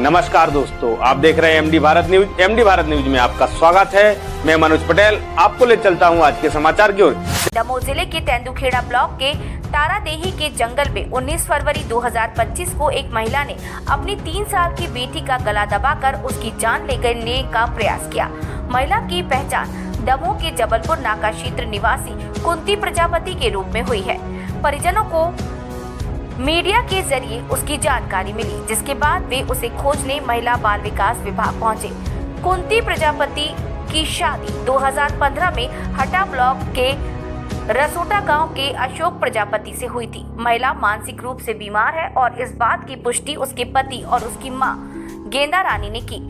नमस्कार दोस्तों, आप देख रहे हैं MD Bharat news. MD Bharat news में आपका स्वागत है। मैं मनोज पटेल आपको ले चलता हूं आज के समाचार की ओर। दमोह जिले के तेंदुखेड़ा ब्लॉक के तारादेही के जंगल में 19 फरवरी 2025 को एक महिला ने अपनी 3 साल की बेटी का गला दबाकर उसकी जान लेने का प्रयास किया। महिला की पहचान दमोह के जबलपुर नाका क्षेत्र निवासी कुंती प्रजापति के रूप में हुई है। परिजनों को मीडिया के जरिए उसकी जानकारी मिली, जिसके बाद वे उसे खोजने महिला बाल विकास विभाग पहुंचे। कुंती प्रजापति की शादी 2015 में हटा ब्लॉक के रसोटा गांव के अशोक प्रजापति से हुई थी। महिला मानसिक रूप से बीमार है और इस बात की पुष्टि उसके पति और उसकी मां गेंदा रानी ने की।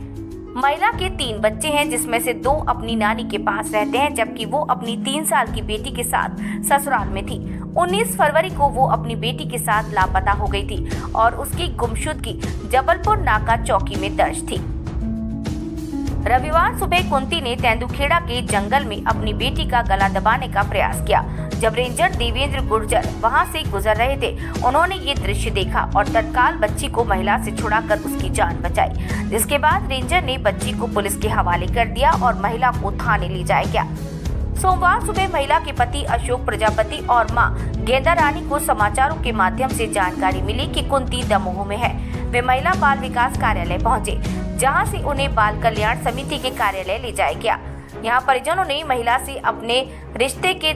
महिला के 3 बच्चे हैं, जिसमें से 2 अपनी नानी के पास रहते हैं, जबकि वो अपनी 3 साल की बेटी के साथ ससुराल में थी। 19 फरवरी को वो अपनी बेटी के साथ लापता हो गई थी और उसकी गुमशुदगी जबलपुर नाका चौकी में दर्ज थी। रविवार सुबह कुंती ने तेंदुखेड़ा के जंगल में अपनी बेटी का गला दबाने का प्रयास किया। जब रेंजर देवेंद्र गुर्जर वहां से गुजर रहे थे, उन्होंने ये दृश्य देखा और तत्काल बच्ची को महिला से छुड़ाकर उसकी जान बचाई, जिसके बाद रेंजर ने बच्ची को पुलिस के हवाले कर दिया और महिला को थाने ले जाया गया। सोमवार सुबह महिला के पति अशोक प्रजापति और मां गेंदा रानी को समाचारों के माध्यम से जानकारी मिली कि कुंती दमोह में है। वे महिला बाल विकास कार्यालय पहुंचे, जहां से उन्हें बाल कल्याण समिति के कार्यालय ले जाया गया। यहां परिजनों ने महिला से अपने रिश्ते के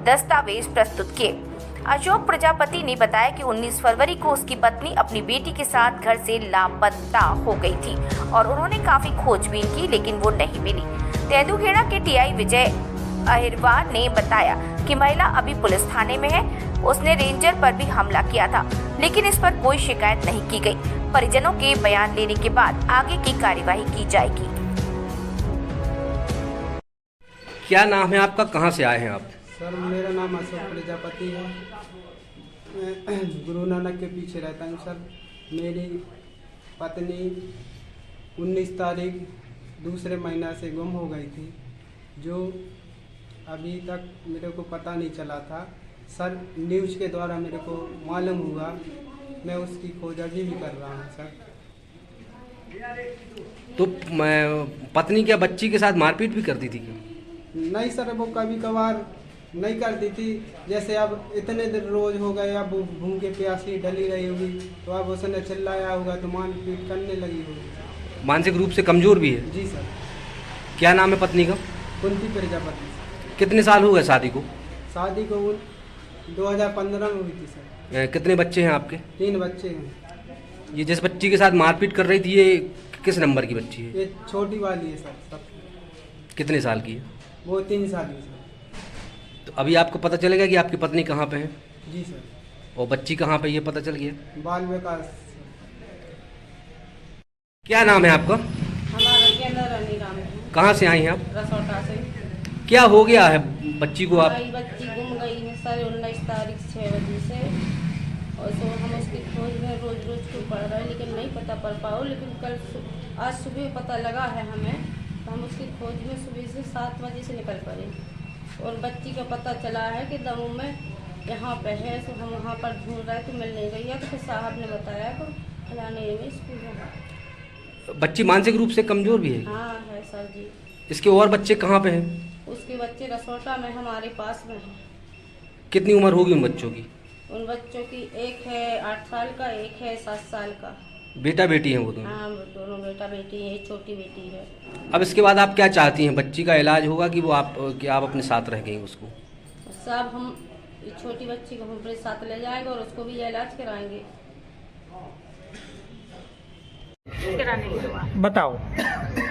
दस्तावेज प्रस्तुत किए। अशोक प्रजापति ने बताया कि 19 फरवरी को उसकी पत्नी अपनी बेटी के साथ घर से लापता हो गई थी और उन्होंने काफी खोजबीन की, लेकिन वो नहीं मिली। तेंदुखेड़ा के टीआई विजय अहिरवार ने बताया कि महिला अभी पुलिस थाने में है। उसने रेंजर पर भी हमला किया था, लेकिन इस पर कोई शिकायत नहीं की गई। परिजनों के बयान लेने के बाद आगे की कार्यवाही की जाएगी। क्या नाम है आपका, कहाँ से आए हैं आप? सर, मेरा नाम अशोक प्रजापति है। मैं गुरु नानक के पीछे रहता हूँ। सर, मेरी पत्नी 19 तारीख दूसरे महीना से गुम हो गई थी, जो अभी तक मेरे को पता नहीं चला था। सर, न्यूज़ के द्वारा मेरे को मालूम हुआ। मैं उसकी खोज अभी भी कर रहा हूँ। सर, तो पत्नी क्या बच्ची के साथ मारपीट भी करती थी क्या? नहीं सर, वो कभी कभार नहीं करती थी। जैसे अब इतने दिन रोज हो गए, अब भूखे प्यासी डली रही होगी, तो अब उसने चिल्लाया होगा तो मारपीट करने लगी होगी। मानसिक रूप से कमजोर भी है? जी सर। क्या नाम है पत्नी का? कुंती प्रजापति। कितने साल हो गए शादी को? शादी को 2015 में हुई थी सर। कितने बच्चे हैं आपके? 3 बच्चे हैं। ये जिस बच्ची के साथ मारपीट कर रही थी, ये किस नंबर की बच्ची है? ये छोटी वाली है सर। सब कितने साल की है? वो 3 साल की सर। तो अभी आपको पता चलेगा कि आपकी पत्नी कहाँ पे है? जी सर। और बच्ची कहाँ पे, ये पता चल गया? बाल विकास। क्या नाम है आपका? हमारा गेंदा रानी नाम है। कहाँ से आई हैं आप? रसोटा से। क्या हो गया है बच्ची को? आप हमारी बच्ची गुम गई है सर 19 तारीख 6 बजे से, और तो हम उसकी खोज में रोज रोज क्यों पढ़ रहे हैं, लेकिन नहीं पता पढ़ पाओ। लेकिन आज सुबह पता लगा है हमें, तो हम उसकी खोज में सुबह से 7 बजे से निकल पड़े और बच्ची का पता चला है कि दमोह में यहाँ पे है। तो हम वहाँ पर ढूंढ रहे तो मिल नहीं रही है। तो फिर साहब ने बताया तो फलाने में स्कूल है। बच्ची मानसिक रूप से कमजोर भी है? हाँ है सर जी। इसके और बच्चे कहाँ पे हैं? उसके बच्चे रसोटा में हमारे पास में हैं। कितनी उम्र होगी उन बच्चों की? उन बच्चों की एक है 8 साल का, एक है 7 साल का। बेटा बेटी हैं वो दोनों? हाँ, दोनों बेटा बेटी है। एक छोटी बेटी है। अब इसके बाद आप क्या चाहती हैं? बच्ची का इलाज होगा कि वो आप अपने साथ रह गई उसको? सब हम छोटी बच्ची को हम अपने साथ ले जाएंगे और उसको भी इलाज कराएंगे। बताओ।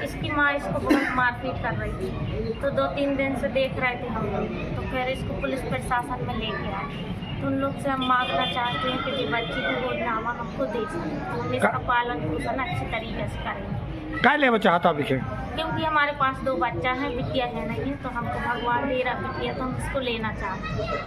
इसकी माँ इसको बहुत मारपीट कर रही थी, तो 2-3 दिन से देख रहे थे हम लोग। तो फिर इसको पुलिस प्रशासन में लेके आए। तो उन लोग से हम मांगना चाहते हैं कि जी बच्ची को रोजनामा हमको दे सकें, तो हम इसका पालन पोषण अच्छे तरीके से करेंगे। क्या लेना चाहता अभी? क्योंकि हमारे पास 2 बच्चा है, बिटिया है नहीं, तो हमको भगवान दे रहा बिटिया, तो हम इसको लेना चाहते हैं।